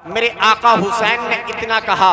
मेरे आका हुसैन ने इतना कहा।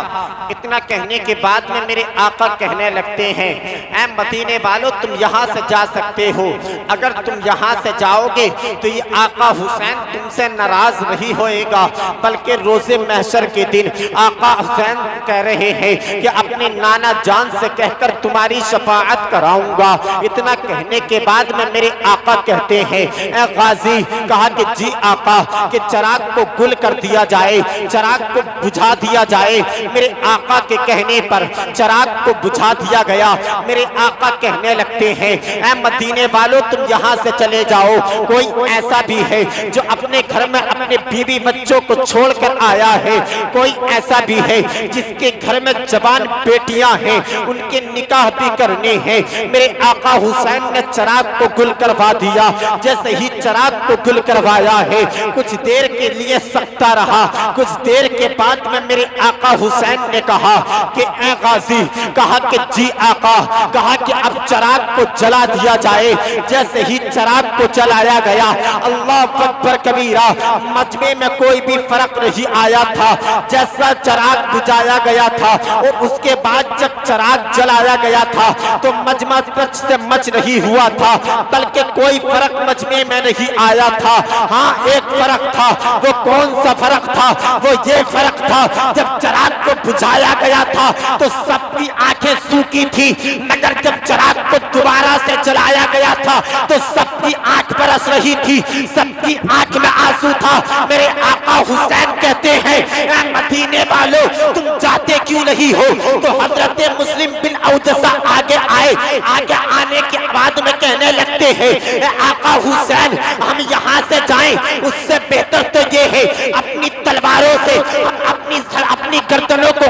इतना कहने के बाद में मेरे आका कहने लगते हैं, ऐ मदीने वालों, तुम यहाँ से जा सकते हो। अगर तुम यहाँ से जाओगे तो ये आका हुसैन तुमसे नाराज नहीं होएगा, बल्कि रोज़े महशर के दिन आका हुसैन कह रहे हैं कि अपने नाना जान से कहकर तुम्हारी शफाअत कराऊंगा। इतना कहने के बाद में मेरे आका कहते हैं, ऐ गाजी, कहा कि जी आका, कि चराग को गुल कर दिया जाए, चराग को बुझा दिया जाए। मेरे आका के कहने पर चराग को बुझा दिया गया। मेरे आका कहने लगते हैं, ऐ मदीने वालों, तुम यहाँ से चले जाओ। कोई ऐसा भी है जो अपने घर में अपने बीवी बच्चों को छोड़कर आया है, कोई ऐसा भी है जिसके घर में जवान बेटियां हैं, उनके निकाह भी करने हैं। मेरे आका हुसैन ने चराग को गुल करवा दिया। जैसे ही चराग को गुल करवाया है, कुछ देर के लिए सकता रहा। कुछ देर के बाद में मेरे आका हुसैन ने कहा कि ऐ गाजी, कहा कि जी आका, कहा कि अब चराग को जला दिया जाए। जैसे ही चराग को जलाया गया, अल्लाह अकबर कबीरा, मजमे में कोई भी फर्क नहीं आया था। जैसा चराग बुझाया गया था और उसके बाद जब चराग जलाया गया था तो मजमा टच से मच नहीं हुआ था, बल्कि कोई फर्क मजमे में नहीं आया था। हाँ, एक फर्क था। वो कौन सा फर्क था? वो ये फर्क था, जब चराग को बुझाया गया था तो सबकी आंखें सूखी थी, मगर जब चराग को दोबारा से जलाया गया था तो सबकी आंख बरस रही थी, सबकी आंख में आंसू था। मेरे आका हुसैन कहते हैं, मदीने वालों, तुम जाते क्यों नहीं हो? तो हजरत मुस्लिम बिन औदसा आगे आए। आगे आने के बाद में कहने लगते हैं, आका हुसैन, हम यहाँ से जाएं, उससे बेहतर तो ये है अपनी तलवारों से हम अपनी गर्दनों को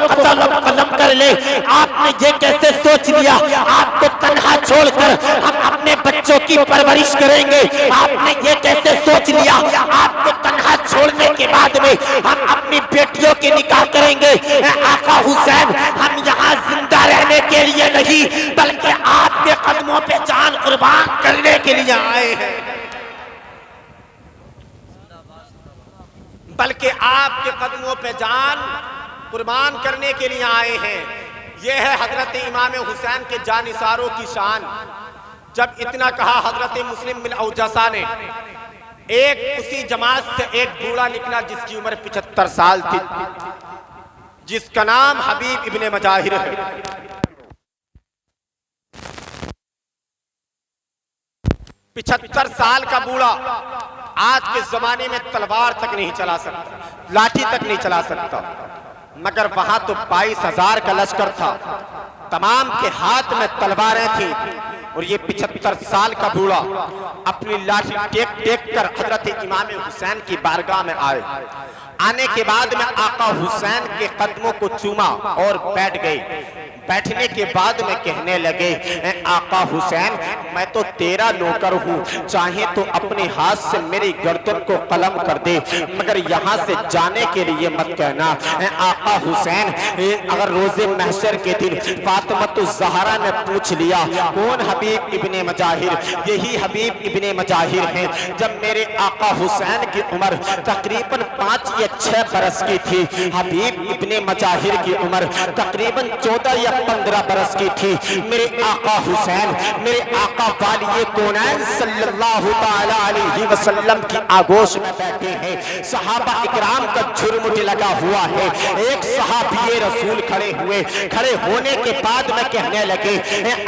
कलम कर ले। आपने ये कैसे सोच लिया? आपको तन्हा छोड़कर हम अपने बच्चों की परवरिश करेंगे? आपने ये कैसे सोच लिया? आपको तन्हा छोड़ने के बाद में हम अपनी बेटियों के निकाह करेंगे? आका हुसैन, हम यहाँ जिंदा रहने के लिए नहीं, बल्कि आपके कदमों पे जान कुर्बान करने के लिए आए हैं, बल्कि आपके कदमों पे जान कुर्बान करने के लिए आए हैं। यह है हजरत इमाम हुसैन के जानिसारों की शान। जब इतना कहा हजरत मुस्लिम बिन औजसा ने, एक उसी जमात से एक बूढ़ा निकला जिसकी उम्र 75 साल थी, जिसका नाम हबीब इब्ने मजाहिर है। 75 साल का बूढ़ा आज के जमाने में तलवार तक नहीं चला सकता, लाठी तक नहीं चला सकता, मगर वहां तो 22,000 का लश्कर था, तमाम के हाथ में तलवारें थी। और ये 75 साल का बूढ़ा अपनी लाठी टेक टेक कर हजरत इमाम हुसैन की बारगाह में आए। आने के बाद में आका हुसैन के कदमों को चूमा और बैठ गए। बैठने के बाद में कहने लगे, आका हुसैन, मैं तो तेरा नौकर हूँ, चाहे तो अपने हाथ से मेरी गर्दन को कलम कर दे, मगर यहाँ से जाने के लिए मत कहना। आका हुसैन, अगर रोजे महशर के दिन फातिमा-तुज़-ज़हरा ने पूछ लिया कौन हबीब इब्ने मजाहिर, यही हबीब इब्ने मजाहिर हैं। जब मेरे आका हुसैन की उम्र तकरीबन 5 या 6 बरस की थी, हबीब इब्ने मजाहिर की उम्र तकरीबन 14 या 15 बरस की थी। मेरे आका हुसैन, मेरे आका वाली कौनैन सल्लल्लाहु ताला अलैहि वसल्लम की आगोश में बैठे हैं। सहाबा इकराम का झुरमुट लगा हुआ है। एक सहाबी रसूल खड़े हुए, खड़े होने के बाद में कहने लगे,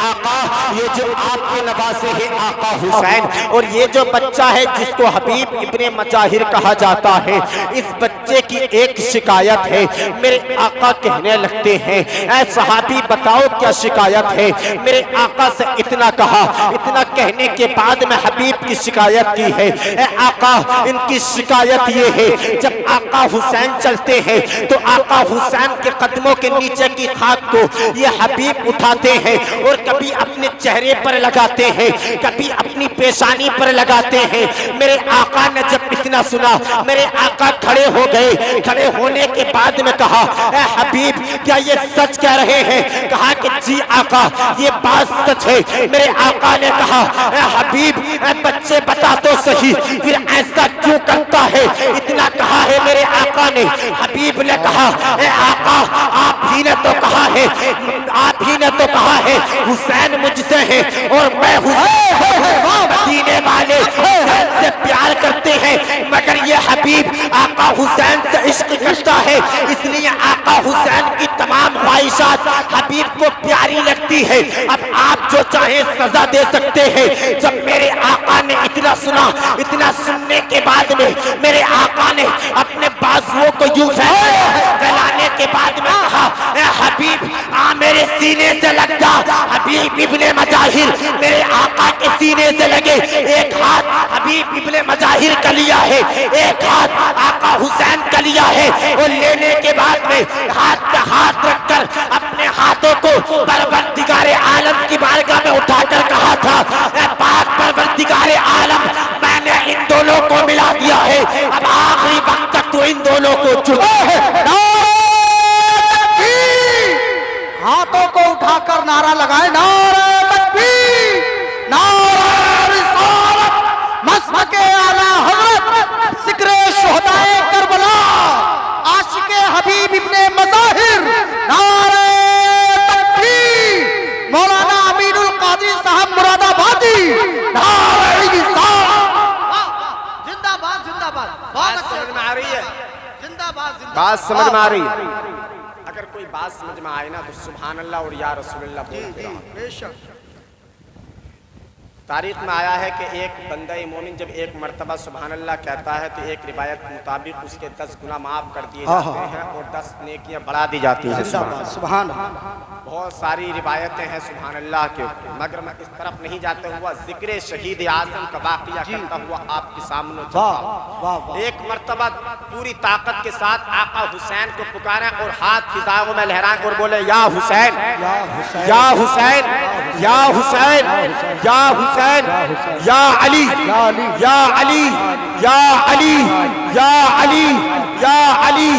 आका, ये जो आपके नवासे हैं आका हुसैन, और ये जो बच्चा है जिसको हबीब इब्ने मजाहिर कहा जाता है, इस बच्चे की एक शिकायत है। मेरे आका कहने लगते हैं, ऐ सहाबी, बताओ क्या शिकायत है? मेरे आका से इतना कहा। इतना कहने के बाद में हबीब की शिकायत की है। ए आका, इनकी शिकायत ये है, जब आका हुसैन चलते हैं तो आका हुसैन के कदमों के नीचे की खाक को ये हबीब उठाते हैं और कभी अपने चेहरे पर लगाते हैं, कभी अपनी पेशानी पर लगाते हैं। मेरे आका ने जब इतना सुना, मेरे आका खड़े हो गए। खड़े होने के बाद में कहा, ए हबीब, क्या ये सच कह रहे हैं कहा कि जी आका ये बात सच है। मेरे आका ने कहा हबीब बच्चे बता तो सही फिर ऐसा क्यों करता है। इतना कहा है मेरे आका ने। हबीब ने कहा आका आप ही ने तो कहा है, आप ही ने तो कहा है हुसैन मुझसे है और मैं हुसैन मदीने वाले हुसैन से प्यार करते हैं, मगर ये हबीब आका हुसैन से इश्क करता है, इसलिए आका हुसैन की तमाम ख्वाहिशात हबीब को प्यारी लगती है। अब आप जो चाहे सजा दे सकते हैं। जब मेरे आका ने इतना सुना, इतना सुनने के बाद में मेरे आका ने अपने बाजुओं को यूं फैलाने के बाद में कहा हबीब आ मेरे सीने से लग जा। हबीब इब्ने मजाहिर मेरे आका के सीने से लगे। एक हाथ हबीब इब्ने मजाहिर का लिया है, एक हाथ आका हुसैन का लिया है और लेने के बाद में हाथ पे हाथ रखकर अपने हाथों को परवरदिगारे आलम की बारगाह में उठाकर कहा था पाक परवरदिगारे आलम मैंने इन दोनों को मिला दिया है, अब आखिरी वक्त तक तो इन दोनों को चुना है। हाथों को उठाकर नारा लगाए नारा तकबीर, नारा रिसालत, मसलके आला हज़रत ज़िक्र शुहदाए करबला, आशिके हबीब इब्ने मज़ाहिर, नारा तकबीर, मौलाना अमीनुल कादरी साहब मुरादाबादी, नारा रिसालत। जिंदाबाद जिंदाबाद। बात समझ में आ रही है? जिंदाबाद जिंदाबाद। बात समझ में आ रही है? अगर कोई बात समझ में आए ना तो सुभान अल्लाह और या रसूलुल्लाह बोलते रहो। बेशक तारीख में आया है कि एक बंदा मोमिन जब एक मर्तबा सुभान अल्लाह कहता है तो एक रिवायत के मुताबिक उसके 10 गुनाह माफ कर दिए जाते हैं और 10 नेकियां बढ़ा दी जाती हैं। सुभान। बहुत सारी रिवायतें हैं सुभान अल्लाह के, मगर मैं इस तरफ नहीं जाता हुआ जिक्र शहीद आज़म का वाक़िया करता हुआ आपके सामने चलता। एक मर्तबा पूरी ताकत के साथ आका हुसैन को पुकारा और हाथ फिजाओं में लहराए और बोले या हुसैन या हुसैन या हुसैन या हुसैन या अली या अली या अली या अली या अली।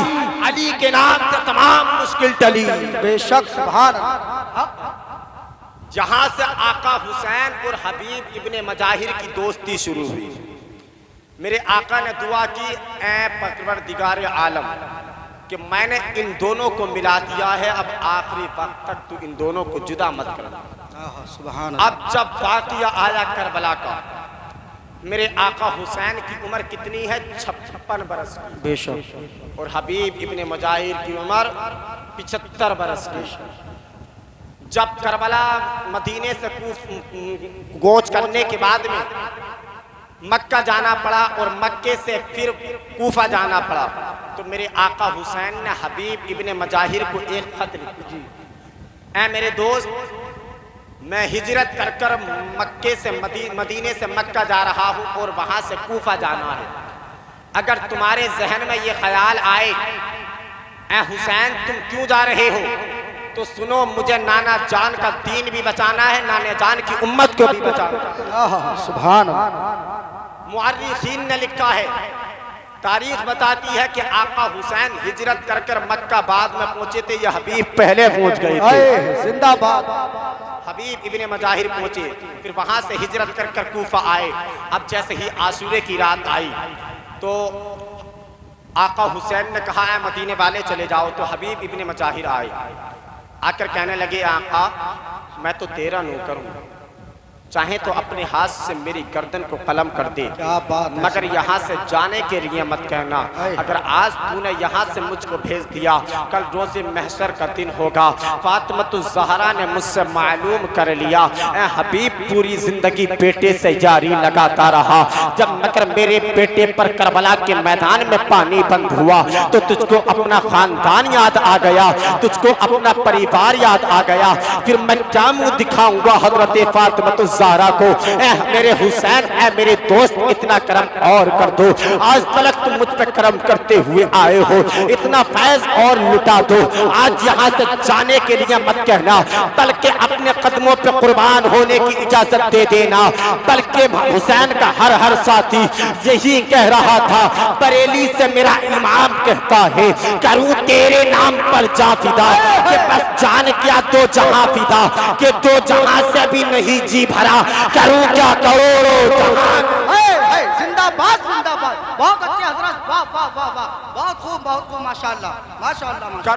अली के नाम से तमाम मुश्किल टली। बेशक सुभान। जहां से आका हुसैन और हबीब इब्ने मजाहिर की दोस्ती शुरू हुई, मेरे आका ने दुआ की ऐ परवरदिगार आलम कि मैंने इन दोनों को मिला दिया है, अब आखिरी वक्त तक तू इन दोनों को जुदा मत कर। सुभान। अब जब वाक़िया आया करबला का, मेरे आका हुसैन की उम्र कितनी है? 56 बरस की। बेशक। और हबीब इब्ने मजाहिर की उम्र 75 बरस की। जब करबला मदीने से कूच करने के बाद में मक्का जाना पड़ा और मक्के से फिर कूफा जाना पड़ा, तो मेरे आका हुसैन ने हबीब इब्ने मजाहिर को एक खत लिखा। ऐ मेरे दोस्त, मैं हिजरत कर कर मक्के से मदीने से मक्का जा रहा हूँ और वहाँ से कूफा जाना है। अगर तुम्हारे जहन में ये ख्याल आए ऐ हुसैन तुम क्यों जा रहे हो, तो सुनो मुझे नाना जान का दीन भी बचाना है, नाना जान की उम्मत को भी बचाना है। सुभान। मुअर्रिखीन ने लिखा है, तारीख बताती है कि आका हुसैन हिजरत कर कर मक्का बाद में पहुंचे थे, ये हबीब पहले पहुंच गए थे। जिंदाबाद। हबीब इब्ने मजाहिर पहुंचे, फिर वहां से हिजरत कर कर कूफा आए। अब जैसे ही आशूरे की रात आई तो आका हुसैन ने कहा है मदीने वाले चले जाओ, तो हबीब इब्ने मजाहिर आए, आकर कहने लगे आका मैं तो तेरा नौकर हूँ, चाहे तो अपने हाथ से मेरी गर्दन को कलम कर दे, मगर यहाँ से जाने के लिए मत कहना। अगर आज तूने यहाँ से मुझको भेज दिया, कल रोज़े महशर का दिन होगा। फातिमा ज़हरा ने मुझसे मालूम कर लिया, ऐ हबीब पूरी जिंदगी बेटे से जारी लगाता रहा, जब मगर मेरे बेटे पर करबला के मैदान में पानी बंद हुआ तो तुझको अपना खानदान याद आ गया, तुझको अपना परिवार याद आ गया। फिर मैं क्या मुँह दिखाऊंगा हजरत फातिमा ज़हरा को। मेरे हुसैन, मेरे दोस्त, इतना करम और कर दो, आज तलक तुम मुझ पे करम करते हुए आए हो, इतना फैज और लुटा दो। आज यहाँ से जाने के लिए मत कहना, कल बल्कि अपने कदमों पे कुर्बान होने की इजाजत दे देना। बल्कि हुसैन का हर हर साथी यही कह रहा था, बरेली से मेरा इमाम कहता है करूं तेरे नाम पर जा फिदा, कि बस जान क्या दो जहां फिदा, कि दो जहां से भी नहीं जी भरा, करूं क्या करोड़ों जहां। जिंदाबाद जिंदाबाद। बहुत अच्छे हजरत, वाह वाह वाह वाह, बहुत खूब माशाल्लाह माशाल्लाह माशाल्लाह।